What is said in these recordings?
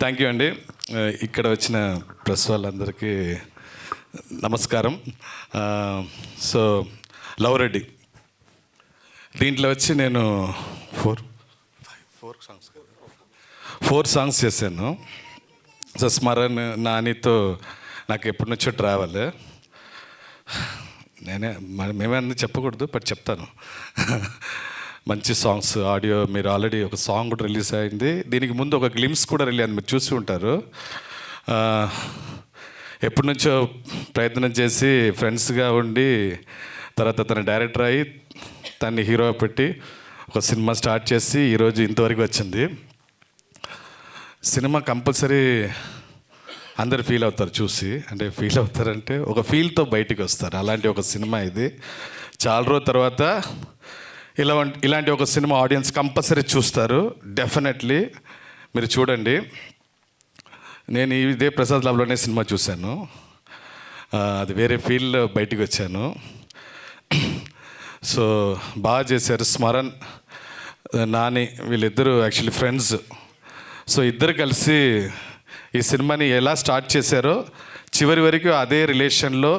Thank you అండి. ఇక్కడ వచ్చిన ప్రెస్ వాళ్ళందరికీ నమస్కారం. సో లవ్ రెడ్డి దీంట్లో వచ్చి నేను ఫోర్ సాంగ్స్ చేశాను. సో స్మరణ్ నానితో నాకు ఎప్పటి నుంచో ట్రావెల్. మేమే అన్నీ చెప్పకూడదు, బట్ చెప్తాను. మంచి సాంగ్స్, ఆడియో మీరు ఆల్రెడీ ఒక సాంగ్ కూడా రిలీజ్ అయింది. దీనికి ముందు ఒక గ్లిమ్స్ కూడా రిలీజ్ అయింది, మీరు చూసి ఉంటారు. ఎప్పటి నుంచో ప్రయత్నం చేసి ఫ్రెండ్స్గా ఉండి తర్వాత తన డైరెక్టర్ అయ్యి తన్ని హీరో పెట్టి ఒక సినిమా స్టార్ట్ చేసి ఈరోజు ఇంతవరకు వచ్చింది. సినిమా కంపల్సరీ అందరు ఫీల్ అవుతారు చూసి, అంటే ఫీల్ అవుతారంటే ఒక ఫీల్తో బయటికి వస్తారు. అలాంటి ఒక సినిమా ఇది. చాలా రోజుల తర్వాత ఇలాంటి ఒక సినిమా ఆడియన్స్ కంపల్సరీ చూస్తారు. డెఫినెట్లీ మీరు చూడండి. నేను ఇదే ప్రసాద్ ల్యాబ్లోనే సినిమా చూశాను. అది వేరే ఫీల్డ్లో బయటికి వచ్చాను. సో బాగా చేశారు. స్మరణ్, నాని వీళ్ళిద్దరూ యాక్చువల్లీ ఫ్రెండ్స్. సో ఇద్దరు కలిసి ఈ సినిమాని ఎలా స్టార్ట్ చేశారో చివరి వరకు అదే రిలేషన్లో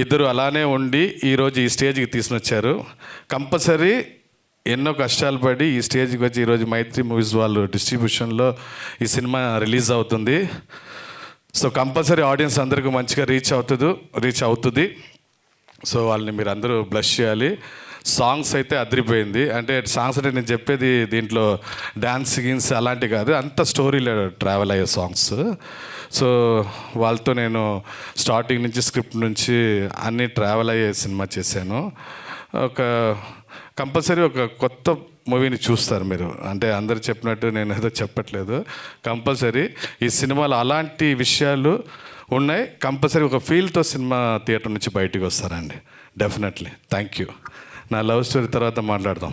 ఇద్దరు అలానే ఉండి ఈరోజు ఈ స్టేజ్కి తీసుకొచ్చారు. కంపల్సరీ ఎన్నో కష్టాలు పడి ఈ స్టేజ్కి వచ్చి ఈరోజు మైత్రి మూవీస్ వాళ్ళు డిస్ట్రిబ్యూషన్లో ఈ సినిమా రిలీజ్ అవుతుంది. సో కంపల్సరీ ఆడియన్స్ అందరికీ మంచిగా రీచ్ అవుతుంది. సో వాళ్ళని మీరు అందరూ బ్లెస్ చేయాలి. సాంగ్స్ అయితే అదిరిపోయింది. అంటే సాంగ్స్ అంటే నేను చెప్పేది దీంట్లో డ్యాన్స్ గిన్స్ అలాంటివి కాదు, అంత స్టోరీలో ట్రావెల్ అయ్యే సాంగ్స్. సో వాళ్ళతో నేను స్టార్టింగ్ నుంచి స్క్రిప్ట్ నుంచి అన్నీ ట్రావెల్ అయ్యే సినిమా చేశాను. కంపల్సరీ ఒక కొత్త మూవీని చూస్తారు మీరు. అంటే అందరు చెప్పినట్టు నేను ఏదో చెప్పట్లేదు. కంపల్సరీ ఈ సినిమాలో అలాంటి విషయాలు ఉన్నాయి. కంపల్సరీ ఒక ఫీల్తో సినిమా థియేటర్ నుంచి బయటికి వస్తారండి. డెఫినెట్లీ. Thank you. నా లవ్ స్టోరీ తర్వాత మాట్లాడదాం.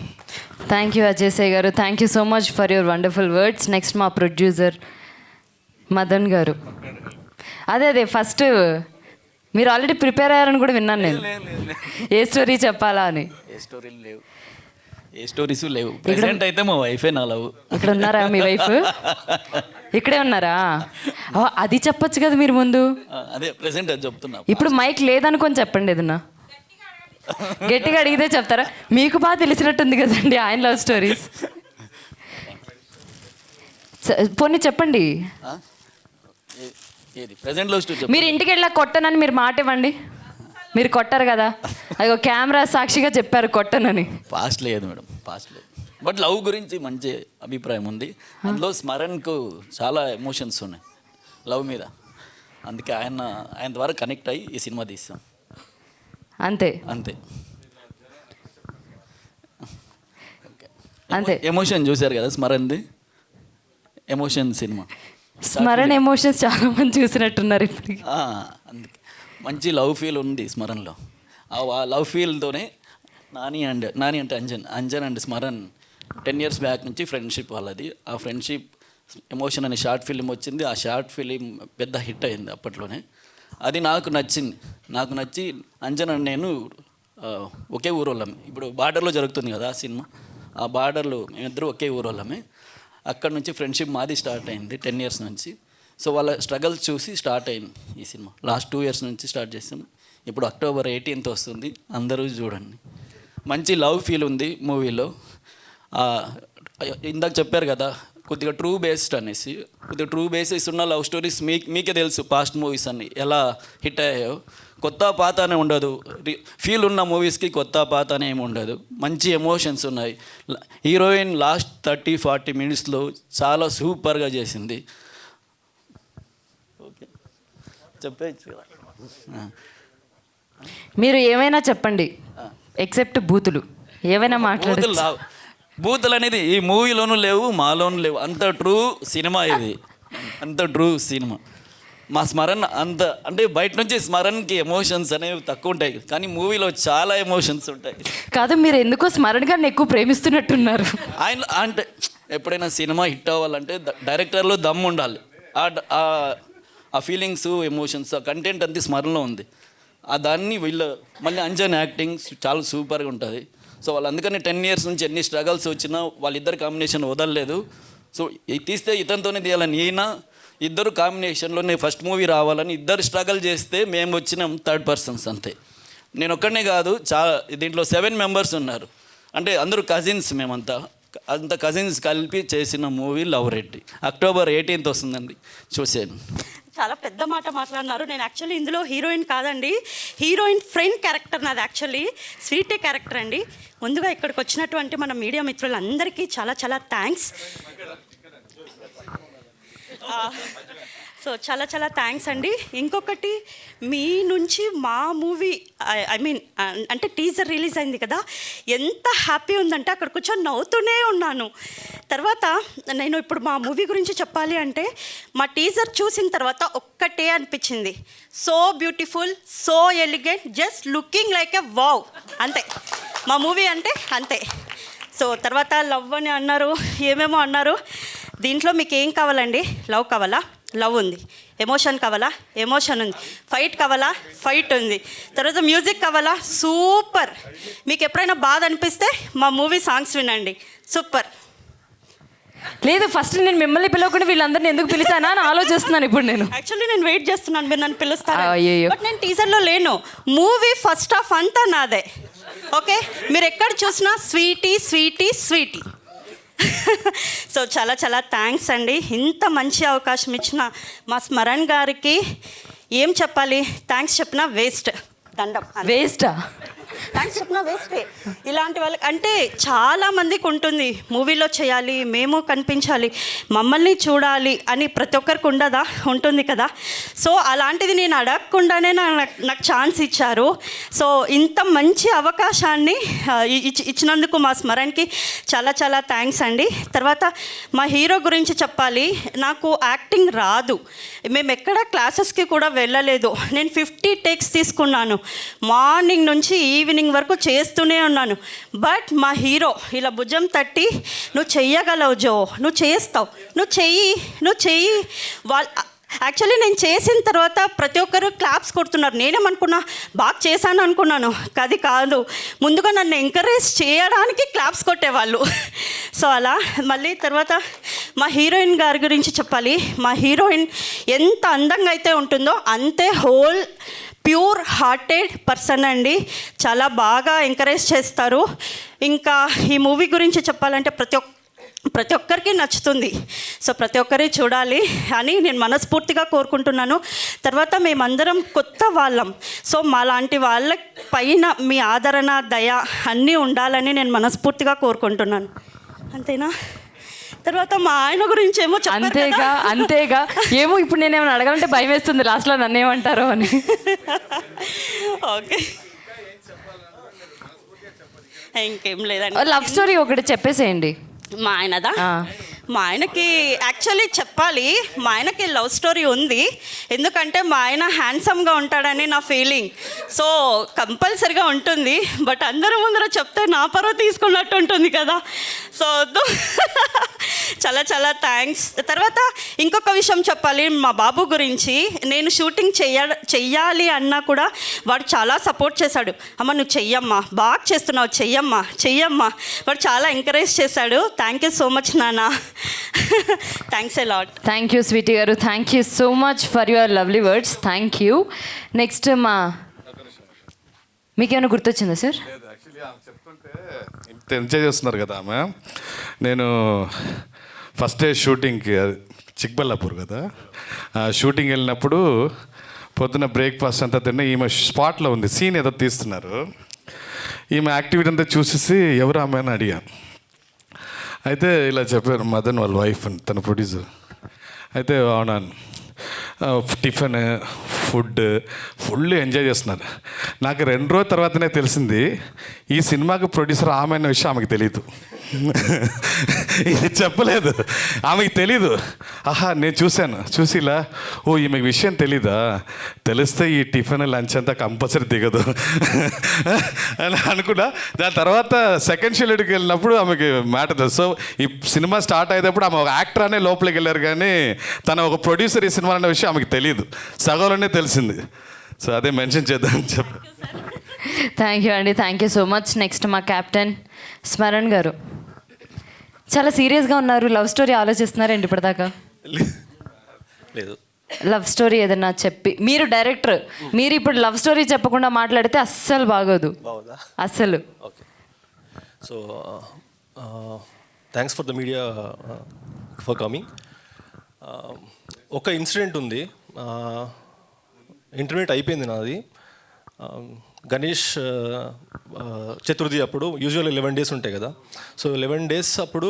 థ్యాంక్ యూ అజయ్ సాయి గారు. Thank you so much for your wonderful words. Next మా ప్రొడ్యూసర్ మదన్ గారు. అదే ఫస్ట్ మీరు ఆల్రెడీ ప్రిపేర్ అయ్యారని కూడా విన్నాను నేను. ఏ స్టోరీ చెప్పాలా అని. ఏ స్టోరీస్ లేవు. ప్రెసెంట్ అయితే మా వైఫే నా లవ్. ఇక్కడ ఉన్నారా మీ వైఫ్? ఇక్కడే ఉన్నారా? అది చెప్పొచ్చు కదా మీరు ముందు. అదే ప్రెసెంట్ అది చెప్తున్నా. ఇప్పుడు మైక్ లేదనుకొని చెప్పండి ఏదన్నా. గట్టిగా అడిగితే చెప్తారా? మీకు బాగా తెలిసినట్టుంది కదండి ఆయన లవ్ స్టోరీస్. పోనీ చెప్పండి. ప్రెసెంట్ లవ్ స్టోరీ మీరు ఇంటికి వెళ్ళా కొట్టనని మీరు మాట ఇవ్వండి. మీరు కొట్టారు కదా, అది కెమెరా సాక్షిగా చెప్పారు కొట్టనని. పాస్ట్ లేదు మేడం, పాస్ట్ లేదు. బట్ లవ్ గురించి మంచి అభిప్రాయం ఉంది. అందులో స్మరణ్కు చాలా ఎమోషన్స్ ఉన్నాయి లవ్ మీద. అందుకే ఆయన ద్వారా కనెక్ట్ అయ్యి ఈ సినిమా తీస్తాం. అంతే ఎమోషన్ చూశారు కదా స్మరణ్ది. ఎమోషన్ సినిమా స్మరణ్ ఎమోషన్స్ చాలా మంది చూసినట్టున్నారు ఇప్పుడు. అందుకే మంచి లవ్ ఫీల్ ఉంది స్మరణ్లో. ఆ లవ్ ఫీల్తోనే నాని అంటే Anjan and Smaran 10 years back నుంచి ఫ్రెండ్షిప్ వాళ్ళది. ఆ ఫ్రెండ్షిప్ ఎమోషన్ అనే షార్ట్ ఫిలిం వచ్చింది. ఆ షార్ట్ ఫిలిం పెద్ద హిట్ అయింది అప్పట్లోనే. అది నాకు నచ్చి అంజన్ అండ్ నేను ఒకే ఊరోళ్ళమే. ఇప్పుడు బార్డర్లో జరుగుతుంది కదా ఆ సినిమా, ఆ బార్డర్లో మేమిద్దరూ ఒకే ఊరోళ్ళమే. అక్కడ నుంచి ఫ్రెండ్షిప్ మాది స్టార్ట్ అయింది 10 years నుంచి. సో వాళ్ళ స్ట్రగల్స్ చూసి స్టార్ట్ అయింది ఈ సినిమా. లాస్ట్ 2 years నుంచి స్టార్ట్ చేస్తాం. ఇప్పుడు October 18th వస్తుంది, అందరూ చూడండి. మంచి లవ్ ఫీల్ ఉంది మూవీలో. ఇందాక చెప్పారు కదా కొద్దిగా ట్రూ బేస్డ్ అనేసి. కొద్దిగా ట్రూ బేసిస్ ఉన్న లవ్ స్టోరీస్ మీకే తెలుసు పాస్ట్ మూవీస్ అన్ని ఎలా హిట్ అయ్యాయో. కొత్త పాత అనే ఉండదు. ఫీల్ ఉన్న మూవీస్కి కొత్త పాత అనే ఏమి ఉండదు. మంచి ఎమోషన్స్ ఉన్నాయి. హీరోయిన్ లాస్ట్ 30-40 minutesలో చాలా సూపర్గా చేసింది. ఓకే చెప్పచ్చు. మీరు ఏమైనా చెప్పండి ఎక్సెప్ట్ బూతులు. ఏమైనా మాట్లాడచ్చు. బూతులు అనేది ఈ మూవీలోనూ లేవు, మాలోనూ లేవు. అంత ట్రూ సినిమా ఇది, అంత ట్రూ సినిమా. మా స్మరణ్ అంటే బయట నుంచి స్మరణ్కి ఎమోషన్స్ అనేవి తక్కువ ఉంటాయి, కానీ మూవీలో చాలా ఎమోషన్స్ ఉంటాయి. కాదు, మీరు ఎందుకో స్మరణ్ గారిని ఎక్కువ ప్రేమిస్తున్నట్టున్నారు. ఆయన అంటే ఎప్పుడైనా సినిమా హిట్ అవ్వాలంటే డైరెక్టర్లో దమ్ ఉండాలి. ఆ ఫీలింగ్స్, ఎమోషన్స్, ఆ కంటెంట్ అంతా స్మరణలో ఉంది. దాన్ని మళ్ళీ అంజన్ యాక్టింగ్ చాలా సూపర్గా ఉంటుంది. సో వాళ్ళు అందుకని 10 years నుంచి ఎన్ని స్ట్రగల్స్ వచ్చినా వాళ్ళిద్దరు కాంబినేషన్ వదలలేదు. సో తీస్తే ఇతనితోనే తీయాలని ఈయన ఇద్దరు కాంబినేషన్లో నేను ఫస్ట్ మూవీ రావాలని ఇద్దరు స్ట్రగల్ చేస్తే మేము వచ్చినాం థర్డ్ పర్సన్స్ అంతే. నేను ఒక్కడనే కాదు, దీంట్లో 7 మెంబర్స్ ఉన్నారు. అంటే అందరూ కజిన్స్, మేమంతా అంత కజిన్స్ కలిపి చేసిన movie love Reddy. October 18th వస్తుందండి, చూసాను. చాలా పెద్ద మాట మాట్లాడినారు. నేను యాక్చువల్లీ ఇందులో హీరోయిన్ కాదండి, హీరోయిన్ ఫ్రెండ్ క్యారెక్టర్ నాది. యాక్చువల్లీ స్వీటీ క్యారెక్టర్ అండి. ముందుగా ఇక్కడికి వచ్చినటువంటి మన మీడియా మిత్రులందరికీ చాలా చాలా థ్యాంక్స్. సో చాలా చాలా థ్యాంక్స్ అండి. ఇంకొకటి, మీ నుంచి మా మూవీ అంటే టీజర్ రిలీజ్ అయింది కదా, ఎంత హ్యాపీ ఉందంటే అక్కడ కూర్చొని నవ్వుతూనే ఉన్నాను. తర్వాత నేను ఇప్పుడు మా మూవీ గురించి చెప్పాలి అంటే, మా టీజర్ చూసిన తర్వాత ఒక్కటే అనిపించింది, so beautiful, so elegant, just looking like a wow, అంతే మా మూవీ అంటే అంతే. సో తర్వాత లవ్ అని అన్నారు, ఏమేమో అన్నారు. దీంట్లో మీకు ఏం కావాలండి? లవ్ కావాలా? లవ్ ఉంది. ఎమోషన్ కావాలా? ఎమోషన్ ఉంది. ఫైట్ కావాలా? ఫైట్ ఉంది. తర్వాత మ్యూజిక్ కావాలా? సూపర్. మీకు ఎప్పుడైనా బాధ అనిపిస్తే మా మూవీ సాంగ్స్ వినండి, సూపర్. లేదు, ఫస్ట్ నేను మిమ్మల్ని పిలవకుండా వీళ్ళందరినీ ఎందుకు పిలిచానా అని ఆలోచిస్తున్నాను ఇప్పుడు నేను. యాక్చువల్లీ నేను వెయిట్ చేస్తున్నాను మీరు నన్ను పిలుస్తారు. అయ్యయ్యో. బట్ నేను టీజర్లో లేను. మూవీ ఫస్ట్ హాఫ్ అంతా నాదే. ఓకే, మీరు ఎక్కడ చూసినా స్వీటీ స్వీటీ స్వీటీ. సో చాలా చాలా థ్యాంక్స్ అండి. ఇంత మంచి అవకాశం ఇచ్చిన మా స్మరణ్ గారికి ఏం చెప్పాలి, థ్యాంక్స్ చెప్పినా వేస్ట్. దండం. వేస్టా? థ్యాంక్స్ చెప్పినా వేస్టే. ఇలాంటి వాళ్ళకి అంటే చాలా మందికి ఉంటుంది, మూవీలో చేయాలి, మేము కనిపించాలి, మమ్మల్ని చూడాలి అని ప్రతి ఒక్కరికి ఉండదా? ఉంటుంది కదా. సో అలాంటిది నేను అడగకుండానే నాకు ఛాన్స్ ఇచ్చారు. సో ఇంత మంచి అవకాశాన్ని ఇచ్చినందుకు మా స్మరణ్కి చాలా చాలా థ్యాంక్స్ అండి. తర్వాత మా హీరో గురించి చెప్పాలి. నాకు యాక్టింగ్ రాదు, మేము ఎక్కడ క్లాసెస్కి కూడా వెళ్ళలేదు. నేను 50 టేక్స్ తీసుకున్నాను, మార్నింగ్ నుంచి ఈవినింగ్ వరకు చేస్తూనే ఉన్నాను. బట్ మా హీరో ఇలా భుజం తట్టి, నువ్వు చెయ్యగలవు జో, నువ్వు చేస్తావు, నువ్వు చెయ్యి యాక్చువల్లీ నేను చేసిన తర్వాత ప్రతి ఒక్కరు క్లాప్స్ కొడుతున్నారు. నేనేమనుకున్నా, బాగా చేశాను అనుకున్నాను. అది కాదు, ముందుగా నన్ను ఎంకరేజ్ చేయడానికి క్లాప్స్ కొట్టేవాళ్ళు. సో అలా మళ్ళీ తర్వాత మా హీరోయిన్ గారి గురించి చెప్పాలి. మా హీరోయిన్ ఎంత అందంగా అయితే ఉంటుందో అంతే హోల్ ప్యూర్ హార్టెడ్ పర్సన్ అండి. చాలా బాగా ఎంకరేజ్ చేస్తారు. ఇంకా ఈ మూవీ గురించి చెప్పాలంటే ప్రతి ఒక్కరికి నచ్చుతుంది. సో ప్రతి ఒక్కరి చూడాలి అని నేను మనస్ఫూర్తిగా కోరుకుంటున్నాను. తర్వాత మేమందరం కొత్త వాళ్ళం. సో మాలాంటి వాళ్ళ పైన మీ ఆదరణ, దయ అన్నీ ఉండాలని నేను మనస్ఫూర్తిగా కోరుకుంటున్నాను. అంతేనా? తర్వాత మా ఆయన గురించి ఏమో అంతేగా ఏమో ఇప్పుడు నేను ఏమైనా అడగాలంటే భయం వేస్తుంది, లాస్ట్లో నన్ను ఏమంటారో అని. ఓకే, ఇంకేం లేదండి. లవ్ స్టోరీ ఒకటి చెప్పేసేయండి. మా ఆయనదా? మా ఆయనకి యాక్చువల్లీ చెప్పాలి, మా ఆయనకి లవ్ స్టోరీ ఉంది. ఎందుకంటే మా ఆయన హ్యాండ్సమ్గా ఉంటాడని నా ఫీలింగ్. సో కంపల్సరిగా ఉంటుంది. బట్ అందరి ముందర చెప్తే నా పరువు తీసుకున్నట్టు ఉంటుంది కదా. సో వద్దు. చాలా చాలా థ్యాంక్స్. తర్వాత ఇంకొక విషయం చెప్పాలి, మా బాబు గురించి. నేను షూటింగ్ చెయ్యాలి అన్నా కూడా వాడు చాలా సపోర్ట్ చేశాడు. అమ్మ నువ్వు చెయ్యమ్మా, బాగా చేస్తున్నావు, చెయ్యమ్మా. వాడు చాలా ఎంకరేజ్ చేశాడు. థ్యాంక్ యూ సో మచ్ నాన్న. Thanks a lot. Thank you Sweety గారు, thank you so much for your lovely words. Thank you. Next మీకేమైనా గుర్తొచ్చిందా సార్? యాక్చువల్లీ ఆమె చెప్తుంటే ఇంత ఎంజాయ్ చేస్తున్నారు కదా ఆమె. నేను ఫస్ట్ డే షూటింగ్కి, చిక్బల్లాపూర్ కదా, షూటింగ్ వెళ్ళినప్పుడు పొద్దున్న బ్రేక్ఫాస్ట్ అంతా తిన్న ఈమె స్పాట్లో ఉంది, సీన్ ఏదో తీస్తున్నారు. ఈమె యాక్టివిటీ అంతా చూసేసి ఎవరు ఆమె అని అడిగాను. అయితే ఇలా చెప్పారు, మదన్ వాళ్ళ వైఫ్ అని, తన ప్రొడ్యూసర్. అయితే అవునాను, టిఫిన్ ఫుల్ ఎంజాయ్ చేస్తున్నారు. నాకు 2 రోజుల తర్వాతనే తెలిసింది ఈ సినిమాకి ప్రొడ్యూసర్ ఆమె అన్న విషయం ఆమెకు తెలియదు. ఇది చెప్పలేదు, ఆమెకి తెలీదు. ఆహా నేను చూసి ఇలా, ఓ ఈమెకి విషయం తెలీదా, తెలిస్తే ఈ టిఫిన్ లంచ్ అంతా కంపల్సరీ దిగదు అని అనుకున్నా. దాని తర్వాత సెకండ్ షెడ్యూల్కి వెళ్ళినప్పుడు ఆమెకి మ్యాటర్ తెలుసు. సో ఈ సినిమా స్టార్ట్ అయ్యేటప్పుడు ఆమె ఒక యాక్టర్ అనే లోపలికి వెళ్ళారు, కానీ తన ఒక ప్రొడ్యూసర్ ఈ సినిమా అనే విషయం ఆమెకి తెలియదు, సగంలోనే తెలిసింది. సో అదే మెన్షన్ చేద్దామని చెప్పి. థ్యాంక్ యూ అండి, thank you so much. Next మా కెప్టెన్ స్మరణ్ గారు. చాలా సీరియస్గా ఉన్నారు, లవ్ స్టోరీ ఆలోచిస్తున్నారండి ఇప్పటిదాకా? లేదు. లవ్ స్టోరీ ఏదైనా చెప్పి, మీరు డైరెక్టర్, మీరు ఇప్పుడు లవ్ స్టోరీ చెప్పకుండా మాట్లాడితే అస్సలు బాగోదు, బాగుందా? అస్సలు. Okay. So thanks for the media for coming. ఒక ఇన్సిడెంట్ ఉంది. ఇంటర్మీడియట్ అయిపోయింది నాది. గణేష్ చతుర్థి అప్పుడు యూజువల్ 11 days ఉంటాయి కదా. సో 11 days అప్పుడు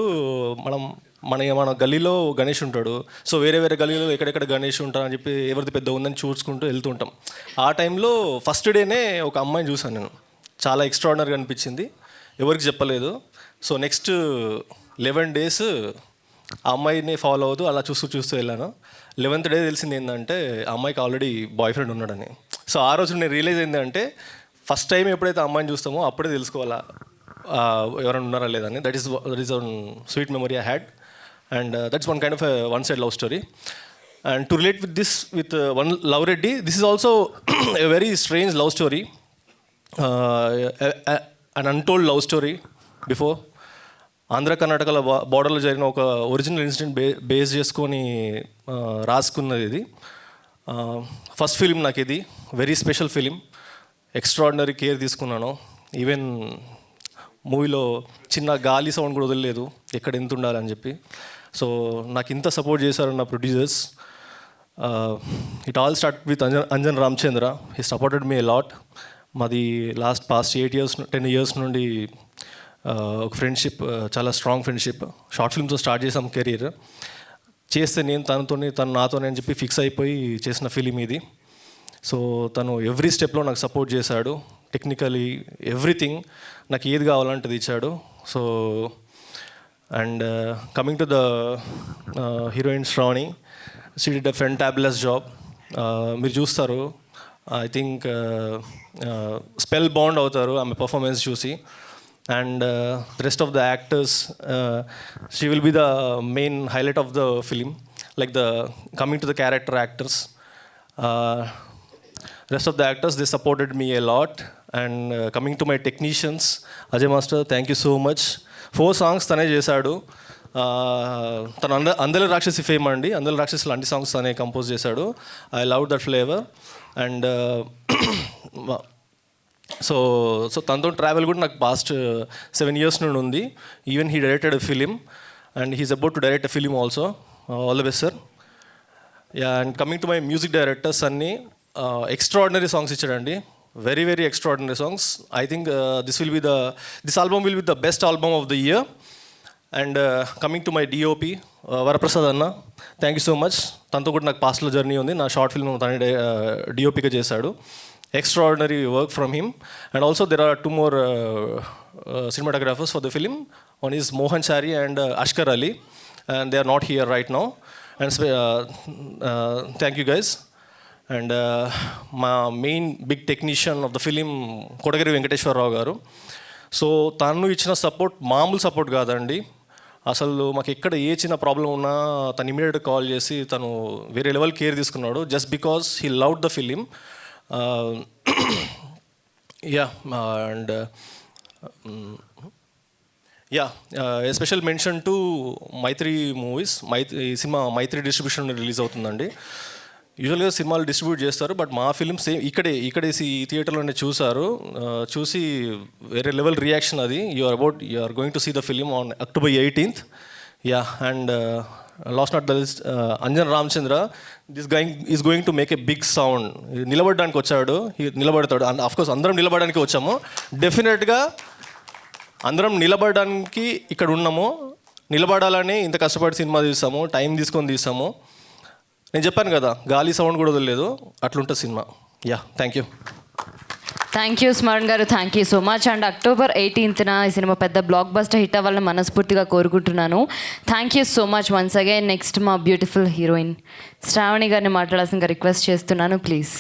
మన గల్లీలో గణేష్ ఉంటాడు. సో వేరే వేరే గల్లీలో ఎక్కడెక్కడ గణేష్ ఉంటారని చెప్పి ఎవరిది పెద్ద ఉందని చూసుకుంటూ వెళ్తుంటాం. ఆ టైంలో ఫస్ట్ డేనే ఒక అమ్మాయిని చూసాను నేను. చాలా ఎక్స్ట్రాడినరీగా అనిపించింది, ఎవరికి చెప్పలేదు. సో నెక్స్ట్ 11 days ఆ అమ్మాయిని ఫాలో అవుతూ అలా చూస్తూ వెళ్ళాను. 11th day తెలిసింది ఏంటంటే ఆ అమ్మాయికి ఆల్రెడీ బాయ్ ఫ్రెండ్ ఉన్నాడని. సో ఆ రోజు నేను రియలైజ్ ఏంటంటే ఫస్ట్ టైం ఎప్పుడైతే ఆ అమ్మాయిని చూస్తామో అప్పుడే తెలుసుకోవాలా ఎవరైనా ఉన్నారా లేదని. That is one sweet memory I had, and that's one kind of one side love story. And to relate with this with one love Reddy, this is also a very strange love story, an untold love story before. Andhra కర్ణాటకలో బార్డర్లో జరిగిన ఒక original incident base చేసుకొని రాసుకున్నది ఇది. First film నాకు ఇది, very special film. Extraordinary care తీసుకున్నాను. Even మూవీలో చిన్న గాలి సౌండ్ కూడా వదలలేదు ఎక్కడ ఎంత ఉండాలని చెప్పి. సో నాకు ఇంత సపోర్ట్ చేశారు నా producers. It all start with Anjan Ramachandra. He supported me a lot. మాది పాస్ట్ 10 years నుండి ఒక ఫ్రెండ్షిప్, చాలా స్ట్రాంగ్ ఫ్రెండ్షిప్. షార్ట్ ఫిల్మ్తో స్టార్ట్ చేసాం కెరీర్. చేస్తే నేను తను నాతోనే అని చెప్పి ఫిక్స్ అయిపోయి చేసిన ఫిలిం ఇది. సో తను ఎవ్రీ స్టెప్లో నాకు సపోర్ట్ చేశాడు, టెక్నికలీ ఎవ్రీథింగ్. నాకు ఏది కావాలంటే అది ఇచ్చాడు. So and coming to the heroine Shravani, she did a fantabulous job. మీరు చూస్తారు, ఐ థింక్ స్పెల్ బాండ్ అవుతారు ఆమె పర్ఫార్మెన్స్ చూసి. And the rest of the actors, she will be the main highlight of the film, like coming to the character actors. Rest of the actors, they supported me a lot. And coming to my technicians, Ajay Master, thank you so much. 4 songs తనే చేశాడు. తను అందరి రాక్షసి fame అండి. అందరి రాక్షసులు అన్ని songs తనే కంపోజ్ చేశాడు. I love that flavour. And so తనతో ట్రావెల్ కూడా నాకు పాస్ట్ 7 years నుండి ఉంది. Even he directed a film and he's about to direct a film also. All the best sir. Yeah, and coming to my music directors, అన్ని extraordinary songs ఇచ్చాడండి. Very very extraordinary songs. I think this album will be the best album of the year. And coming to my DOP Varaprasad అన్న, thank you so much. తనతో కూడా నాకు పాస్ట్లో journey ఉంది. నా short film తనే డిఓపిగా చేశాడు. Extraordinary work from him. And also there are 2 more cinematographers for the film. One is Mohan Chari and Ashkar Ali, and they are not here right now. And thank you guys. And my main big technician of the film, Kodagiri Venkateshwar Rao garu. So తను ఇచ్చిన support మామూలు support కాదండి. అసలు మాకు ఎక్కడ ఏ చిన్న problem ఉన్నా తను ఇమీడియట్గా కాల్ చేసి తను వేరే లెవెల్ కేర్ తీసుకున్నాడు, just because he loved the film. A special mention to Mythri movies. ఈ సినిమా మైత్రి డిస్ట్రిబ్యూషన్ రిలీజ్ అవుతుందండి. యూజువల్గా సినిమాలు డిస్ట్రిబ్యూట్ చేస్తారు, బట్ మా ఫిలిం సేమ్ ఇక్కడే ఈ థియేటర్లోనే చూసారు. చూసి వేరే లెవెల్ రియాక్షన్ అది. You are going to see the film on October 18th. And last not the list, Anjan Ramachandra is going to make a big sound. నిలబడడానికి వచ్చాడు, నిలబడతాడు. అండ్ ఆఫ్కోర్స్ అందరం నిలబడడానికి వచ్చాము. డెఫినెట్గా అందరం నిలబడడానికి ఇక్కడ ఉన్నాము. నిలబడాలని ఇంత కష్టపడి సినిమా తీస్తాము, టైం తీసుకొని తీస్తాము. నేను చెప్పాను కదా, గాలి సౌండ్ కూడా వదలలేదు, అట్లుంటుంది సినిమా. Thank you. Thank you Smaran గారు, thank you so much. And October 18th ఈ సినిమా పెద్ద బ్లాక్ బస్టర్ హిట్ అవ్వాలని మనస్ఫూర్తిగా కోరుకుంటున్నాను. Thank you so much once again. Next మా బ్యూటిఫుల్ హీరోయిన్ శ్రావణి గారిని మాట్లాడాల్సిందిగా రిక్వెస్ట్ చేస్తున్నాను, ప్లీజ్.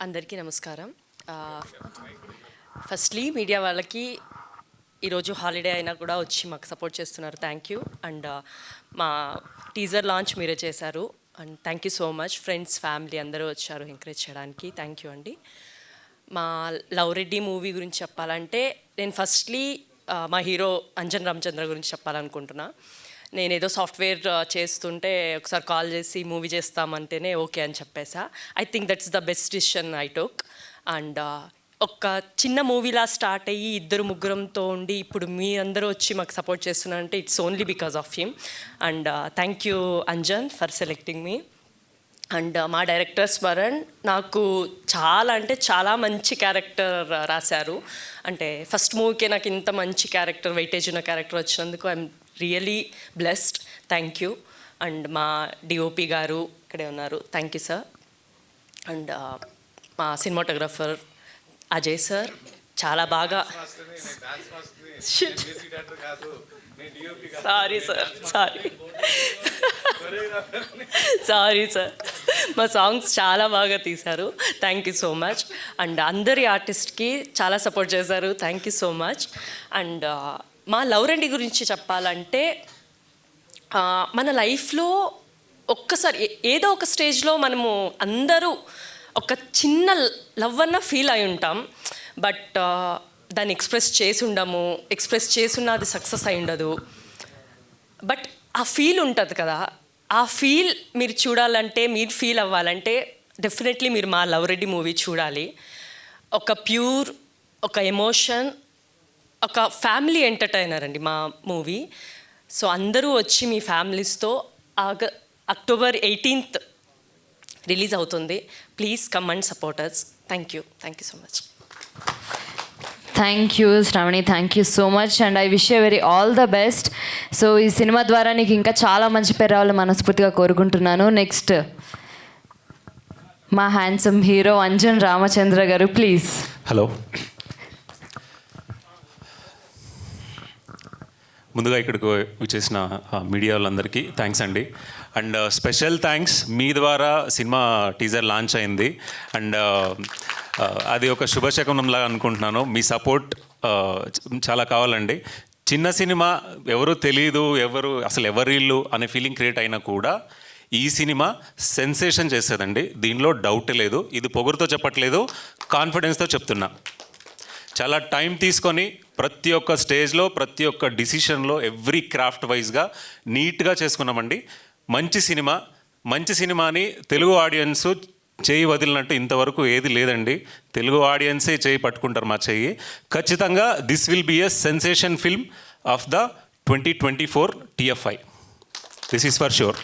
అందరికీ నమస్కారం. ఫస్ట్లీ మీడియా వాళ్ళకి ఈరోజు హాలిడే అయినా కూడా వచ్చి మాకు సపోర్ట్ చేస్తున్నారు, థ్యాంక్ యూ. అండ్ మా టీజర్ లాంచ్ మీరే చేశారు, and thank you so much. Friends, family అందరూ వచ్చారు ఎంకరేజ్ చేయడానికి, థ్యాంక్ యూ అండి. మా లవ్ రెడ్డి మూవీ గురించి చెప్పాలంటే నేను ఫస్ట్లీ మా హీరో అంజన్ రామచంద్ర గురించి చెప్పాలనుకుంటున్నా. నేనేదో సాఫ్ట్వేర్ చేస్తుంటే ఒకసారి కాల్ చేసి మూవీ చేస్తామంటేనే ఓకే అని చెప్పేసా. I think that's the best decision I took. And ఒక చిన్న మూవీలా స్టార్ట్ అయ్యి ఇద్దరు ముగ్గురంతో ఉండి ఇప్పుడు మీ అందరూ వచ్చి మాకు సపోర్ట్ చేస్తున్నారంటే it's only because of him. And thank you Anjan for selecting me. And మా డైరెక్టర్ స్మరణ్ నాకు చాలా అంటే చాలా మంచి క్యారెక్టర్ రాశారు. అంటే ఫస్ట్ మూవీకే నాకు ఇంత మంచి క్యారెక్టర్, వెయిటేజ్ ఉన్న క్యారెక్టర్ వచ్చినందుకు I'm really blessed. Thank you. And మా డిఓపి గారు ఇక్కడే ఉన్నారు, థ్యాంక్ యూ సార్. అండ్ మా సినిమాటోగ్రఫర్ అజయ్ సార్ చాలా బాగా, సారీ సార్ సారీ సార్, మా సాంగ్స్ చాలా బాగా తీశారు, thank you so much. And అందరి ఆర్టిస్ట్కి చాలా సపోర్ట్ చేశారు, thank you so much. And మా లవ్ రండి గురించి చెప్పాలంటే మన లైఫ్లో ఒక్కసారి ఏదో ఒక స్టేజ్లో మనము అందరూ ఒక చిన్న లవ్ అన్న ఫీల్ అయి ఉంటాం. బట్ దాన్ని ఎక్స్ప్రెస్ చేసి ఉండము, ఎక్స్ప్రెస్ చేసున్న అది సక్సెస్ అయి ఉండదు. బట్ ఆ ఫీల్ ఉంటుంది కదా, ఆ ఫీల్ మీరు చూడాలంటే, మీరు ఫీల్ అవ్వాలంటే డెఫినెట్లీ మీరు మా లవ్ రెడ్డి మూవీ చూడాలి. ఒక ప్యూర్, ఒక ఎమోషన్, ఒక ఫ్యామిలీ ఎంటర్టైనర్ అండి మా మూవీ. సో అందరూ వచ్చి మీ ఫ్యామిలీస్తో అక్టోబర్ 18th రిలీజ్ అవుతుంది. Please come and support us. Thank you so much. Thank you Shravani, thank you so much. And I wish you very all the best. So ఈ సినిమా ద్వారా నీకు ఇంకా చాలా మంచి పేరు రావాలని మనస్ఫూర్తిగా కోరుకుంటున్నాను. నెక్స్ట్ మా హ్యాండ్సమ్ హీరో అంజన్ రామచంద్ర గారు, ప్లీజ్. హలో, ముందుగా ఇక్కడికి వచ్చేసిన మీడియా వాళ్ళందరికీ థ్యాంక్స్ అండి. అండ్ స్పెషల్ థ్యాంక్స్, మీ ద్వారా సినిమా టీజర్ లాంచ్ అయింది. అండ్ అది ఒక శుభశకునంలా అనుకుంటున్నాను. మీ సపోర్ట్ చాలా కావాలండి. చిన్న సినిమా, ఎవరు తెలియదు, అసలు ఎవరిల్లు అనే ఫీలింగ్ క్రియేట్ అయినా కూడా ఈ సినిమా సెన్సేషన్ చేసేదండి, దీనిలో డౌట్ లేదు. ఇది పొగరుతో చెప్పట్లేదు, కాన్ఫిడెన్స్తో చెప్తున్నా. చాలా టైం తీసుకొని ప్రతి ఒక్క స్టేజ్లో, ప్రతి ఒక్క డిసిషన్లో ఎవ్రీ క్రాఫ్ట్ వైజ్గా నీట్గా చేసుకున్నామండి. మంచి సినిమాని తెలుగు ఆడియన్స్ చేయి వదిలినట్టు ఇంతవరకు ఏది లేదండి. తెలుగు ఆడియన్సే చేయి పట్టుకుంటారు మా చెయ్యి. ఖచ్చితంగా this will be a sensation film of the 2024 TFI. This is for sure.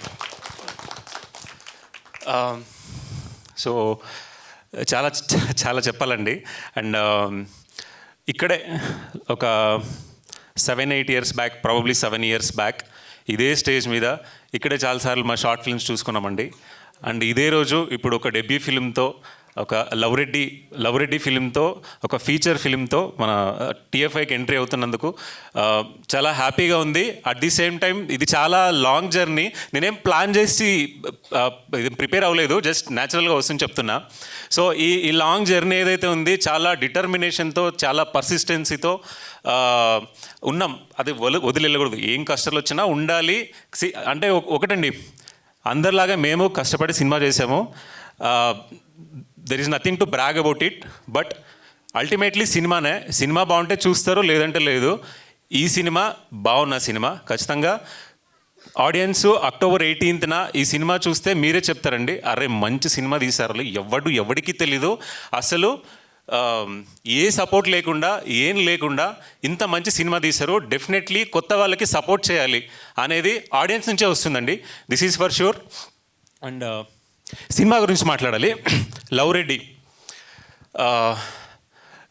So చాలా చాలా చెప్పాలండి. అండ్ ఇక్కడే ఒక 7-8 years back, probably 7 years back, ఇదే స్టేజ్ మీద ఇక్కడే చాలాసార్లు మా షార్ట్ ఫిల్మ్స్ చూసుకున్నామండి. అండ్ ఇదే రోజు ఇప్పుడు ఒక డెబ్యూ ఫిల్మ్తో, ఒక లవ్ రెడ్డి ఫిల్మ్తో, ఒక ఫీచర్ ఫిల్మ్తో మన TFIకి ఎంట్రీ అవుతున్నందుకు చాలా హ్యాపీగా ఉంది. అట్ ది సేమ్ టైం ఇది చాలా లాంగ్ జర్నీ. నేనేం ప్లాన్ చేసి ఇది ప్రిపేర్ అవ్వలేదు, జస్ట్ న్యాచురల్గా వస్తుంది చెప్తున్నా. సో ఈ లాంగ్ జర్నీ ఏదైతే ఉంది, చాలా డిటర్మినేషన్తో, చాలా పర్సిస్టెన్సీతో ఉన్నాం. అది వదిలేయకూడదు. ఏం కష్టాలు వచ్చినా ఉండాలి. అంటే ఒకటండి, అందరిలాగా మేము కష్టపడి సినిమా చేసాము. There is nothing to brag about it. But ultimately cinema బాగుంటే చూస్తారు, లేదంటే లేదు. ఈ సినిమా బాగున్న సినిమా. ఖచ్చితంగా ఆడియన్స్ అక్టోబర్ 18th ఈ సినిమా చూస్తే మీరే చెప్తారండి, అరే మంచి సినిమా తీశారు. ఎవడికి తెలీదు అసలు, ఏ సపోర్ట్ లేకుండా, ఏం లేకుండా ఇంత మంచి సినిమా తీశారు. డెఫినెట్లీ కొత్త వాళ్ళకి సపోర్ట్ చేయాలి అనేది ఆడియన్స్ నుంచే వస్తుందండి. This is for sure. And cinema గురించి మాట్లాడాలి. Love Reddy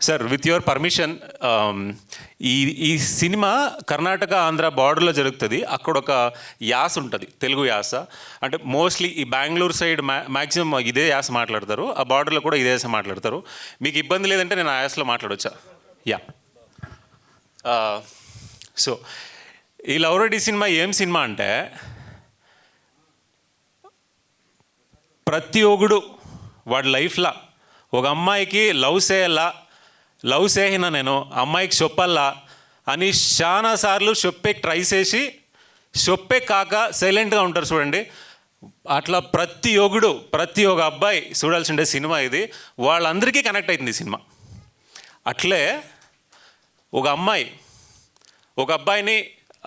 sir, with your permission, ఈ సినిమా కర్ణాటక ఆంధ్ర బార్డర్లో జరుగుతుంది. అక్కడ ఒక యాస ఉంటుంది, తెలుగు యాస. అంటే మోస్ట్లీ ఈ బెంగళూరు సైడ్ మ్యాక్సిమం ఇదే యాస మాట్లాడతారు, ఆ బార్డర్లో కూడా ఇదే యాస మాట్లాడతారు. మీకు ఇబ్బంది లేదంటే నేను ఆ యాసలో మాట్లాడవచ్చా? యా. సో ఈ లవ్ రెడ్డి సినిమా ఏం సినిమా అంటే, ప్రతి ఒక్కడు వాడి లైఫ్లో ఒక అమ్మాయికి లవ్ చేసిన నేను అమ్మాయికి చెప్పల్లా అని చాలా సార్లు చెప్పే ట్రై చేసి, చెప్పే కాక సైలెంట్గా ఉంటారు చూడండి. అట్లా ప్రతి ఒక్క అబ్బాయి చూడాల్సిండే సినిమా ఇది. వాళ్ళందరికీ కనెక్ట్ అవుతుంది ఈ సినిమా. అట్లే ఒక అబ్బాయిని,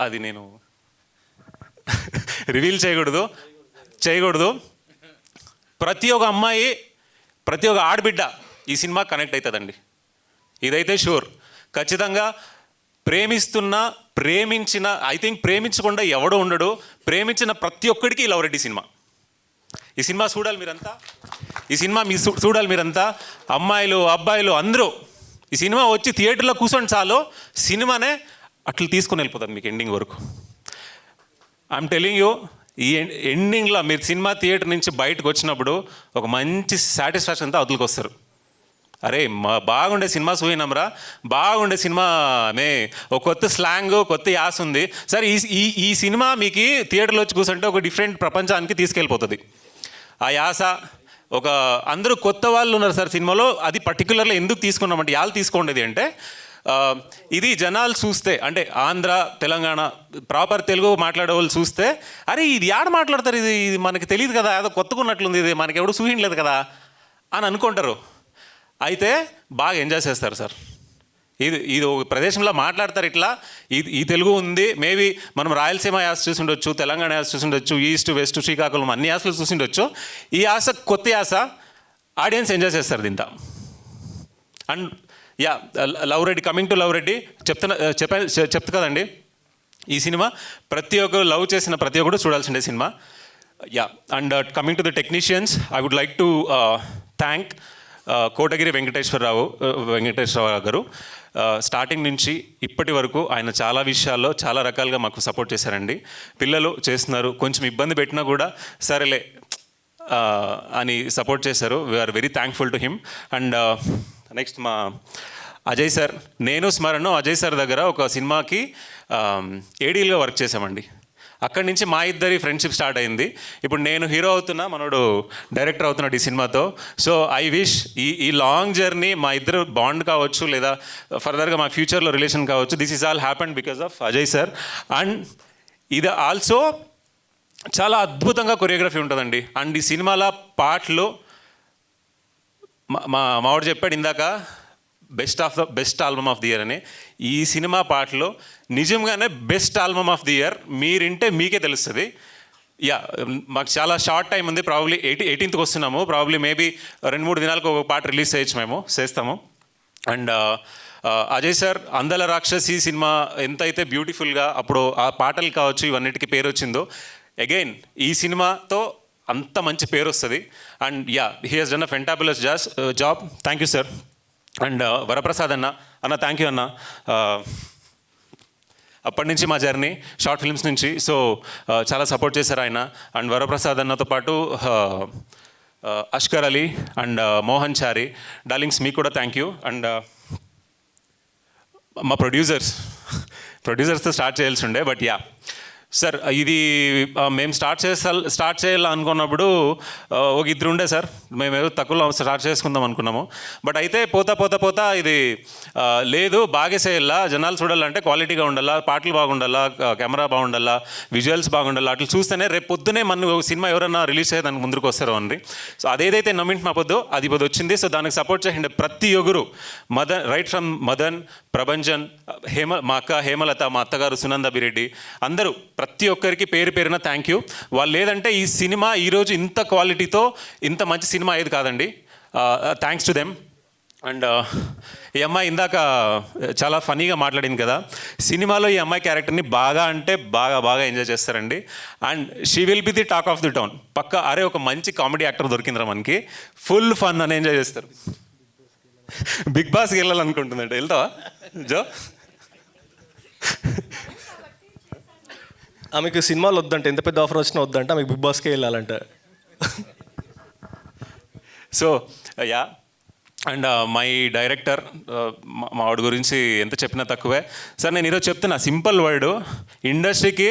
అది నేను రివీల్ చేయకూడదు. ప్రతి ఒక్క అమ్మాయి, ప్రతి ఒక్క ఆడబిడ్డ ఈ సినిమా కనెక్ట్ అవుతుందండి. ఇదైతే షూర్. ఖచ్చితంగా ప్రేమించిన ఐ థింక్ ప్రేమించకుండా ఎవడో ఉండడు. ప్రేమించిన ప్రతి ఒక్కడికి లవ్ రెడ్డి సినిమా. ఈ సినిమా చూడాలి మీరంతా. అమ్మాయిలు అబ్బాయిలు అందరూ ఈ సినిమా వచ్చి థియేటర్లో కూర్చొని చాలు, సినిమానే అట్లా తీసుకొని వెళ్ళిపోతుంది మీకు ఎండింగ్ వరకు. ఐఎమ్ టెలింగ్ యూ, ఈ ఎండింగ్లో మీరు సినిమా థియేటర్ నుంచి బయటకు వచ్చినప్పుడు ఒక మంచి సాటిస్ఫాక్షన్తో అవతలకి వస్తారు. అరే బాగుండే సినిమా చూయినాంరా, బాగుండే సినిమానే, ఒక కొత్త స్లాంగ్, కొత్త యాస ఉంది సార్. ఈ సినిమా మీకు థియేటర్లో వచ్చి కూర్చుంటే ఒక డిఫరెంట్ ప్రపంచానికి తీసుకెళ్ళిపోతుంది. ఆ యాస ఒక అందరూ కొత్త వాళ్ళు ఉన్నారు సార్ సినిమాలో. అది పర్టికులర్గా ఎందుకు తీసుకున్నామంటే వాళ్ళు తీసుకోండి అంటే ఇది జనాలు చూస్తే, అంటే ఆంధ్ర తెలంగాణ ప్రాపర్ తెలుగు మాట్లాడే వాళ్ళు చూస్తే, అరే ఇది యాడ మాట్లాడతారు, ఇది మనకి తెలియదు కదా, ఏదో కొత్తగా ఉన్నట్లుంది, ఇది మనకి ఎవడు చూహించలేదు కదా అని అనుకుంటారు. అయితే బాగా ఎంజాయ్ చేస్తారు సార్. ఇది ఒక ప్రదేశంలో మాట్లాడతారు ఇట్లా, ఈ తెలుగు ఉంది. మేబీ మనం రాయలసీమ యాస చూసిండొచ్చు, తెలంగాణ యాస చూసిండొచ్చు, ఈస్ట్ వెస్ట్ శ్రీకాకుళం అన్ని యాసలు చూసిండొచ్చు. ఈ యాస కొత్త యాస, ఆడియన్స్ ఎంజాయ్ చేస్తారు దీంతో. And yeah, love Reddy, coming to love Reddy చెప్తా కదండి. ఈ సినిమా ప్రతి ఒక్కరు లవ్ చేసిన ప్రతి ఒక్కరు చూడాల్సిందే సినిమా. Yeah, and coming to the technicians, I would like to thank Kotagiri Venkateswara Rao garu. Starting నుంచి ఇప్పటి వరకు ఆయన చాలా విషయాల్లో చాలా రకాలుగా మాకు సపోర్ట్ చేశారండి. పిల్లలు చేస్తున్నారు, కొంచెం ఇబ్బంది పెట్టినా కూడా సరేలే అని సపోర్ట్ చేశారు. We're very thankful to him. And next మా అజయ్ సార్, నేను స్మరణ్ అజయ్ సార్ దగ్గర ఒక సినిమాకి ఏడీలుగా వర్క్ చేశామండి. అక్కడి నుంచి మా ఇద్దరి ఫ్రెండ్షిప్ స్టార్ట్ అయింది. ఇప్పుడు నేను హీరో అవుతున్నా, మనోడు డైరెక్టర్ అవుతున్నాడు ఈ సినిమాతో. సో ఐ విష్ ఈ లాంగ్ జర్నీ మా ఇద్దరు బాండ్ కావచ్చు, లేదా ఫర్దర్గా మా ఫ్యూచర్లో రిలేషన్ కావచ్చు, this is all happened because of Ajay sir. And ఇది ఆల్సో చాలా అద్భుతంగా కొరియోగ్రఫీ ఉంటుందండి. అండ్ ఈ సినిమాల పాటలు మావాడు చెప్పాడు ఇందాక, best album of the year అని. ఈ సినిమా పాటలు నిజంగానే best album of the year. మీరింటే మీకే తెలుస్తుంది. యా, మాకు చాలా షార్ట్ టైం ఉంది. ప్రాబ్లీ 18th వస్తున్నాము. ప్రాబ్లీ మేబీ 2-3 దినాలకు ఒక పాట రిలీజ్ చేస్తాము. అండ్ అజయ్ సార్ అందల రాక్షసి సినిమా ఎంతైతే బ్యూటిఫుల్గా అప్పుడు ఆ పాటలు కావచ్చు ఇవన్నిటికీ పేరు వచ్చిందో, అగైన్ ఈ సినిమాతో అంత మంచి పేరు వస్తుంది. And yeah, he has done a fantabulous job. Thank you sir. And Varaprasad అన్న థ్యాంక్ యూ అన్న. అప్పటి నుంచి మా జర్నీ షార్ట్ ఫిల్మ్స్ నుంచి, సో చాలా సపోర్ట్ చేశారు ఆయన. అండ్ వరప్రసాద్ అన్నతో పాటు అష్కర్ అలీ అండ్ మోహన్ చారి, డార్లింగ్స్ మీకు కూడా థ్యాంక్ యూ. అండ్ మా ప్రొడ్యూసర్స్తో స్టార్ట్ చేయాల్సి ఉండే, బట్ యా సార్, ఇది మేము స్టార్ట్ చేయాలనుకున్నప్పుడు ఒక ఇద్దరు ఉండే సార్. మేము ఏదో తక్కువలో స్టార్ట్ చేసుకుందాం అనుకున్నాము. బట్ అయితే పోతా ఇది లేదు, బాగా చేయాలా, జనాలు చూడాలంటే క్వాలిటీగా ఉండాలా, పాటలు బాగుండాలా, కెమెరా బాగుండాలా, విజువల్స్ బాగుండాలా, అట్లా చూస్తేనే రేపు పొద్దునే మన సినిమా ఎవరైనా రిలీజ్ అయ్యే దానికి ముందుకు వస్తారు అండి. సో అదేదైతే నమ్మింటి మా పొద్దు అది పొద్దు వచ్చింది. సో దానికి సపోర్ట్ చేయండి ప్రతి ఒక్కరు. రైట్ ఫ్రమ్ మదన్, ప్రభంజన్, మా అక్క హేమలత, మా అత్తగారు సునంద బిరెడ్డి, అందరూ ప్రతి ఒక్కరికి పేరు పేరున థ్యాంక్ యూ. వాళ్ళు లేదంటే ఈ సినిమా ఈరోజు ఇంత క్వాలిటీతో ఇంత మంచి సినిమా అయ్యేది కాదండి. Thanks to them. అండ్ ఈ అమ్మాయి ఇందాక చాలా ఫనీగా మాట్లాడింది కదా, సినిమాలో ఈ అమ్మాయి క్యారెక్టర్ని బాగా అంటే బాగా ఎంజాయ్ చేస్తారండి. And she will be the talk of the town. పక్క అరే ఒక మంచి కామెడీ యాక్టర్ దొరికిందిరా మనకి, ఫుల్ ఫన్ అని ఎంజాయ్ చేస్తారు. బిగ్ బాస్కి వెళ్ళాలనుకుంటుందంట, వెళ్తావా జో? ఆమెకు సినిమాలు వద్దంటే, ఎంత పెద్ద ఆఫర్ వచ్చినా వద్దంటే, ఆమెకు బిగ్ బాస్కే వెళ్ళాలంట. So ya, and my director, మా వాడి గురించి ఎంత చెప్పినా తక్కువే సార్. నేను ఈరోజు చెప్తున్నా సింపుల్ వర్డ్, ఇండస్ట్రీకి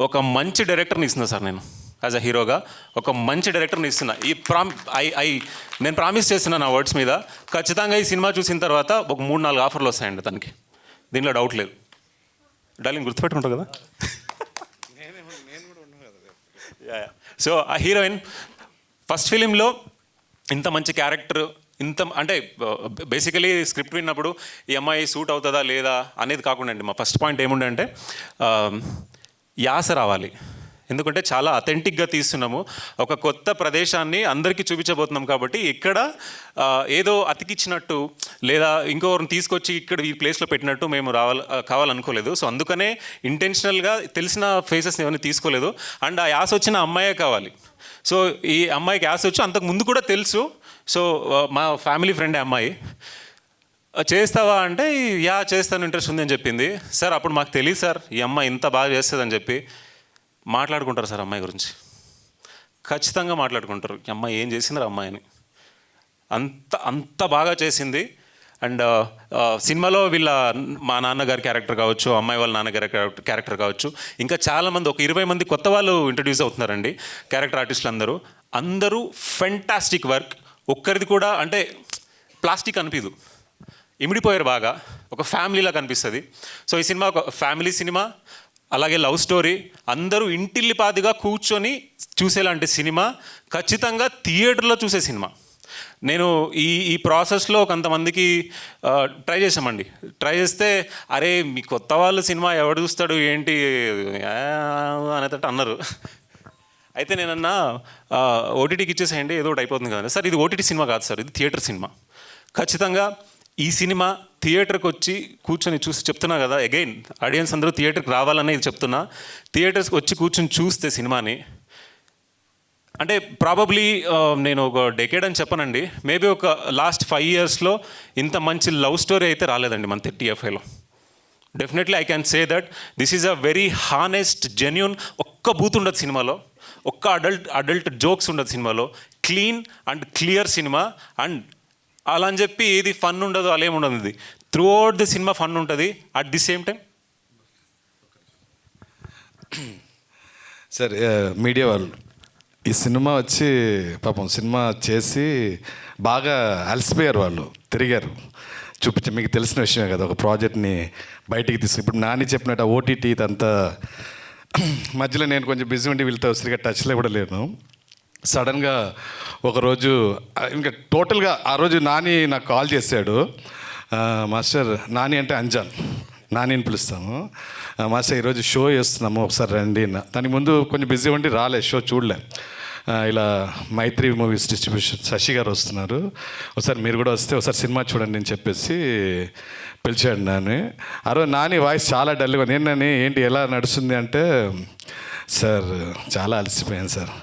ఒక మంచి డైరెక్టర్ని ఇస్తున్నా సార్. నేను యాజ్ అ హీరోగా ఒక మంచి డైరెక్టర్ని ఇస్తున్నా. నేను ప్రామిస్ చేస్తున్నా నా వర్డ్స్ మీద. ఖచ్చితంగా ఈ సినిమా చూసిన తర్వాత ఒక 3-4 ఆఫర్లు వస్తాయండి తనకి, దీంట్లో డౌట్ లేదు. డార్లింగ్ గుర్తుపెట్టుకుంటావు కదా. సో ఆ హీరోయిన్ ఫస్ట్ ఫిలింలో ఇంత మంచి క్యారెక్టర్, ఇంత అంటే బేసికలీ స్క్రిప్ట్ విన్నప్పుడు ఈ అమ్మాయి సూట్ అవుతుందా లేదా అనేది కాకుండా అండి, మా ఫస్ట్ పాయింట్ ఏముండే అంటే యాస రావాలి. ఎందుకంటే చాలా అథెంటిక్గా తీస్తున్నాము. ఒక కొత్త ప్రదేశాన్ని అందరికీ చూపించబోతున్నాం కాబట్టి ఇక్కడ ఏదో అతికిచ్చినట్టు లేదా ఇంకొకరిని తీసుకొచ్చి ఇక్కడ ఈ ప్లేస్లో పెట్టినట్టు మేము కావాలనుకోలేదు. సో అందుకనే ఇంటెన్షనల్గా తెలిసిన ఫేసెస్ని ఎవరిని తీసుకోలేదు. అండ్ ఆ యాస వచ్చిన అమ్మాయే కావాలి. సో ఈ అమ్మాయికి యాస వచ్చి అంతకు ముందు కూడా తెలుసు. సో మా ఫ్యామిలీ ఫ్రెండే అమ్మాయి. చేస్తావా అంటే యా చేస్తాను, ఇంట్రెస్ట్ ఉంది అని చెప్పింది. సార్ అప్పుడు మాకు తెలియదు సార్ ఈ అమ్మాయి ఇంత బాగా చేస్తుందని చెప్పి. మాట్లాడుకుంటారు సార్ అమ్మాయి గురించి, ఖచ్చితంగా మాట్లాడుకుంటారు ఈ అమ్మాయి ఏం చేసింది అమ్మాయిని, అంత బాగా చేసింది. అండ్ సినిమాలో మా నాన్నగారి క్యారెక్టర్ కావచ్చు, అమ్మాయి వాళ్ళ నాన్నగారి క్యారెక్టర్ కావచ్చు, ఇంకా చాలామంది ఒక 20 మంది కొత్త వాళ్ళు ఇంట్రడ్యూస్ అవుతున్నారండి క్యారెక్టర్ ఆర్టిస్టులు అందరూ ఫెంటాస్టిక్ వర్క్. ఒక్కరిది కూడా అంటే ప్లాస్టిక్ అనిపించదు, ఇమిడిపోయారు బాగా, ఒక ఫ్యామిలీలా కనిపిస్తుంది. సో ఈ సినిమా ఒక ఫ్యామిలీ సినిమా, అలాగే లవ్ స్టోరీ, అందరూ ఇంటిల్లిపాదిగా కూర్చొని చూసేలాంటి సినిమా, ఖచ్చితంగా థియేటర్లో చూసే సినిమా. నేను ఈ ప్రాసెస్లో కొంతమందికి ట్రై చేసామండి. ట్రై చేస్తే అరే మీ కొత్త వాళ్ళు సినిమా ఎవడు చూస్తాడు ఏంటి అనేటట్టు అన్నారు. అయితే నేనన్నా ఓటీటీకి ఇచ్చేసేయండి ఏదో ఒకటి అయిపోతుంది కదా సార్. ఇది ఓటీటీ సినిమా కాదు సార్, ఇది థియేటర్ సినిమా. ఖచ్చితంగా ఈ సినిమా థియేటర్కి వచ్చి కూర్చొని చూసి చెప్తున్నా కదా, అగైన్ ఆడియన్స్ అందరూ థియేటర్కి రావాలనే ఇది చెప్తున్నా. థియేటర్స్కి వచ్చి కూర్చొని చూస్తే సినిమాని అంటే ప్రాబబ్లీ నేను ఒక డెకేడ్ అని చెప్పనండి, మేబీ ఒక లాస్ట్ 5 yearsలో ఇంత మంచి లవ్ స్టోరీ అయితే రాలేదండి మన TFIలో. Definitely I can say that this is a very honest genuine. ఒక్క బూత్ ఉండదు సినిమాలో, ఒక్క అడల్ట్ జోక్స్ ఉండదు సినిమాలో. క్లీన్ అండ్ క్లియర్ సినిమా. అండ్ అలా అని చెప్పి ఏది ఫన్ ఉండదు అలా ఏమి ఉండదు. ఇది త్రూ అవుట్ ది సినిమా ఫన్ ఉంటుంది. At the same time sir media వాళ్ళు ఈ సినిమా వచ్చి పాపం సినిమా చేసి బాగా అలసిపోయారు, వాళ్ళు తిరిగారు. మీకు తెలిసిన విషయమే కదా, ఒక ప్రాజెక్ట్ని బయటికి ఇప్పుడు నాని చెప్పినట్టు ఓటీటీ ఇదంతా మధ్యలో నేను కొంచెం బిజీ ఉండి వీళ్ళతో సరిగ్గా టచ్లో కూడా లేను. సడన్గా ఒకరోజు ఇంకా టోటల్గా ఆ రోజు నాని నాకు కాల్ చేశాడు. మాస్టర్, నాని అంటే అంజాన్, నానిని పిలుస్తాము, మాస్టర్ ఈరోజు షో చేస్తున్నాము ఒకసారి రండి. దానికి ముందు కొంచెం బిజీ ఉండి రాలే, షో చూడలే. ఇలా మైత్రి మూవీస్ డిస్ట్రిబ్యూషన్ శశి గారు వస్తున్నారు, ఒకసారి మీరు కూడా వస్తే ఒకసారి సినిమా చూడండి అని చెప్పేసి పిలిచాడు నాని. ఆ రోజు నాని వాయిస్ చాలా డల్గా ఉంది. ఏంటి ఎలా నడుస్తుంది అంటే, సార్ చాలా అలసిపోయాను సార్,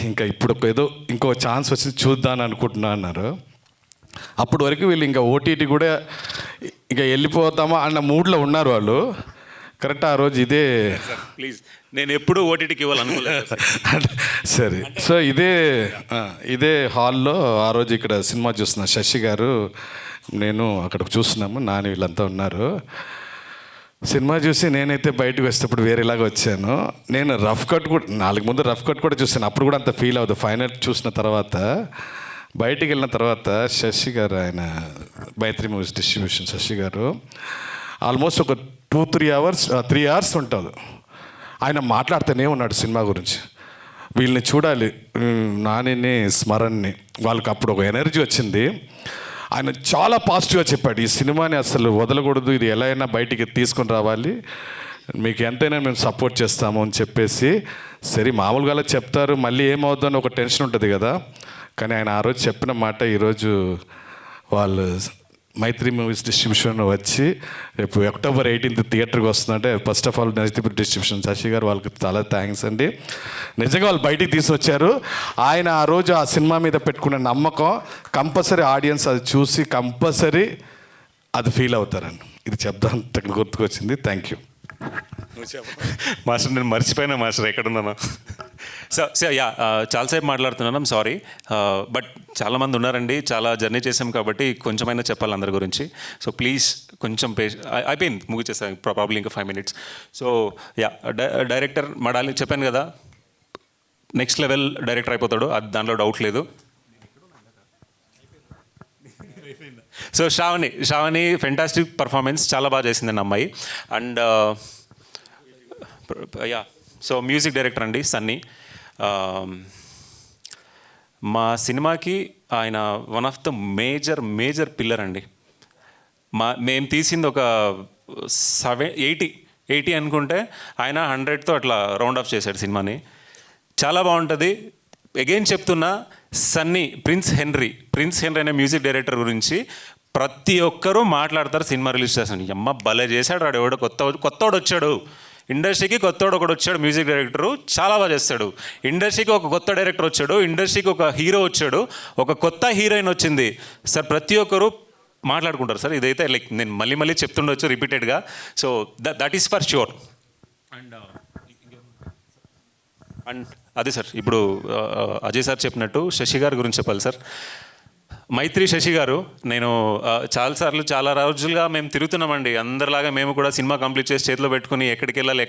ఇంకా ఇప్పుడు ఏదో ఇంకో ఛాన్స్ వచ్చి చూద్దాను అనుకుంటున్నా అన్నారు. అప్పటి వరకు వీళ్ళు ఇంకా ఓటీటీ కూడా ఇంకా వెళ్ళిపోతామా అన్న మూడ్లో ఉన్నారు వాళ్ళు. కరెక్ట్ ఆ రోజు ఇదే ప్లీజ్ నేను ఎప్పుడూ ఓటీటీకి ఇవ్వాలనుకోలేదు. సరే, సో ఇదే హాల్లో ఆ రోజు ఇక్కడ సినిమా చూస్తున్నా, శశి గారు నేను అక్కడ చూస్తున్నాము, నాని వీళ్ళంతా ఉన్నారు. సినిమా చూసి నేనైతే బయటకు వచ్చేటప్పుడు వేరేలాగా వచ్చాను. నేను రఫ్ కట్ కూడా 4 ముందు రఫ్ కట్ కూడా చూసాను, అప్పుడు కూడా అంత ఫీల్ అవుతుంది. ఫైనల్ చూసిన తర్వాత బయటికి వెళ్ళిన తర్వాత శశి గారు, ఆయన మైత్రి మూవీస్ డిస్ట్రిబ్యూషన్ శశి గారు, ఆల్మోస్ట్ ఒక 3 hours ఉంటుంది. ఆయన మాట్లాడుతూనే ఉన్నాడు సినిమా గురించి. వీళ్ళని చూడాలి, నానిని స్మరణని, వాళ్ళకి అప్పుడు ఒక ఎనర్జీ వచ్చింది. ఆయన చాలా పాజిటివ్గా చెప్పాడు, ఈ సినిమాని అసలు వదలకూడదు, ఇది ఎలా అయినా బయటికి తీసుకొని రావాలి, మీకు ఎంతైనా మేము సపోర్ట్ చేస్తాము అని చెప్పేసి. సరే మామూలుగా అలా చెప్తారు, మళ్ళీ ఏమవుతుందని ఒక టెన్షన్ ఉంటుంది కదా. కానీ ఆయన ఆ రోజు చెప్పిన మాట ఈరోజు వాళ్ళు మైత్రి మూవీస్ డిస్ట్రిబ్యూషన్ వచ్చి రేపు October 18th థియేటర్కి వస్తుందంటే, first of all Mythri distribution Sasi garu వాళ్ళకి చాలా థ్యాంక్స్ అండి. నిజంగా వాళ్ళు బయటికి తీసుకొచ్చారు. ఆయన ఆ రోజు ఆ సినిమా మీద పెట్టుకున్న నమ్మకం కంపల్సరీ ఆడియన్స్ అది చూసి కంపల్సరీ అది ఫీల్ అవుతారండి. ఇది చెప్దాం గుర్తుకొచ్చింది. Thank you master. నేను మర్చిపోయినా మాస్టర్ ఎక్కడున్నాను. సో యా చాలాసేపు మాట్లాడుతున్నాను, సారీ. బట్ చాలామంది ఉన్నారండి, చాలా జర్నీ చేసాం కాబట్టి కొంచెమైనా చెప్పాలి అందరి గురించి. సో ప్లీజ్ కొంచెం అయిపోయింది, ముగిచేసాను ప్రాబ్లీ ఇంకా 5 minutes. సో యా డైరెక్టర్ మడాలి చెప్పాను కదా, నెక్స్ట్ లెవెల్ డైరెక్టర్ అయిపోతాడు, అది దాంట్లో డౌట్ లేదు. సో శ్రావణి ఫెంటాస్టిక్ పర్ఫార్మెన్స్, చాలా బాగా చేసిందండి అమ్మాయి. And yeah so music director అండి సన్నీ. మా సినిమాకి ఆయన one of the major pillar అండి. మేము తీసింది ఒక 80 80 అనుకుంటే ఆయన 100తో అట్లా రౌండ్ ఆఫ్ చేశాడు సినిమాని. చాలా బాగుంటుంది. అగైన్ చెప్తున్నా, సన్నీ ప్రిన్స్ హెన్రీ అనే మ్యూజిక్ డైరెక్టర్ గురించి ప్రతి ఒక్కరూ మాట్లాడతారు సినిమా రిలీజ్ చేస్తాను. అమ్మ భలే చేశాడు వాడు, ఎవడో కొత్తవాడు వచ్చాడు ఇండస్ట్రీకి, కొత్తవాడు ఒకడు వచ్చాడు మ్యూజిక్ డైరెక్టరు, చాలా బాగా చేస్తాడు. ఇండస్ట్రీకి ఒక కొత్త డైరెక్టర్ వచ్చాడు, ఇండస్ట్రీకి ఒక హీరో వచ్చాడు, ఒక కొత్త హీరోయిన్ వచ్చింది సార్. ప్రతి ఒక్కరు మాట్లాడుకుంటారు సార్. ఇదైతే లైక్ నేను మళ్ళీ చెప్తుండొచ్చు రిపీటెడ్గా. So that is for sure. And అదే సార్, ఇప్పుడు అజయ్ సార్ చెప్పినట్టు శశి గారి గురించి చెప్పాలి సార్. మైత్రి శశి గారు, నేను చాలా రోజులుగా మేము తిరుగుతున్నామండి. అందరిలాగా మేము కూడా సినిమా కంప్లీట్ చేసి చేతిలో పెట్టుకుని ఎక్కడికి వెళ్ళాలి,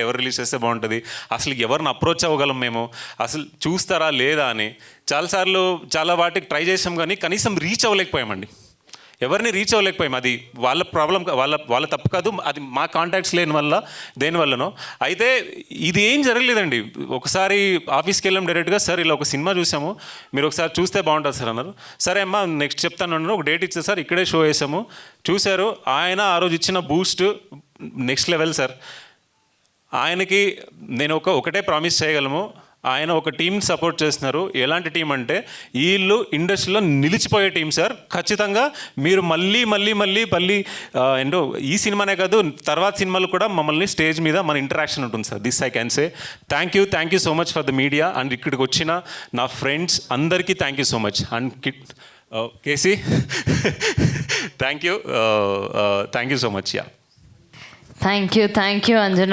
ఎవరు రిలీజ్ చేస్తే బాగుంటుంది, అసలు ఎవరిని అప్రోచ్ అవ్వగలం మేము, అసలు చూస్తారా లేదా అని చాలాసార్లు చాలా వాటికి ట్రై చేసాం, కానీ కనీసం రీచ్ అవ్వలేకపోయామండి. ఎవరిని రీచ్ అవ్వలేకపోయాం. అది వాళ్ళ ప్రాబ్లం, వాళ్ళ తప్పు కాదు, అది మా కాంటాక్ట్స్ లేని వల్ల దేనివల్లనో. అయితే ఇది ఏం జరగలేదండి. ఒకసారి ఆఫీస్కి వెళ్ళాం డైరెక్ట్గా, సార్ ఇలా ఒక సినిమా చూసాము, మీరు ఒకసారి చూస్తే బాగుంటుంది సార్ అన్నారు. సరే అమ్మా నెక్స్ట్ చెప్తాను అన్నారు. ఒక డేట్ ఇచ్చారు సార్, ఇక్కడే షో వేసాము, చూశారు. ఆయన ఆ రోజు ఇచ్చిన బూస్ట్ నెక్స్ట్ లెవెల్ సార్. ఆయనకి నేను ఒకటే ప్రామిస్ చేయగలము, ఆయన ఒక టీం సపోర్ట్ చేస్తున్నారు. ఎలాంటి టీం అంటే వీళ్ళు ఇండస్ట్రీలో నిలిచిపోయే టీం సార్. ఖచ్చితంగా మీరు మళ్ళీ ఏంటో ఈ సినిమానే కాదు తర్వాత సినిమాలు కూడా మమ్మల్ని స్టేజ్ మీద మన ఇంటరాక్షన్ ఉంటుంది sir. This I can say. Thank you so much for the media. And ఇక్కడికి వచ్చిన నా ఫ్రెండ్స్ అందరికీ thank you so much. And KC thank you so much. Yeah, thank you Anjana.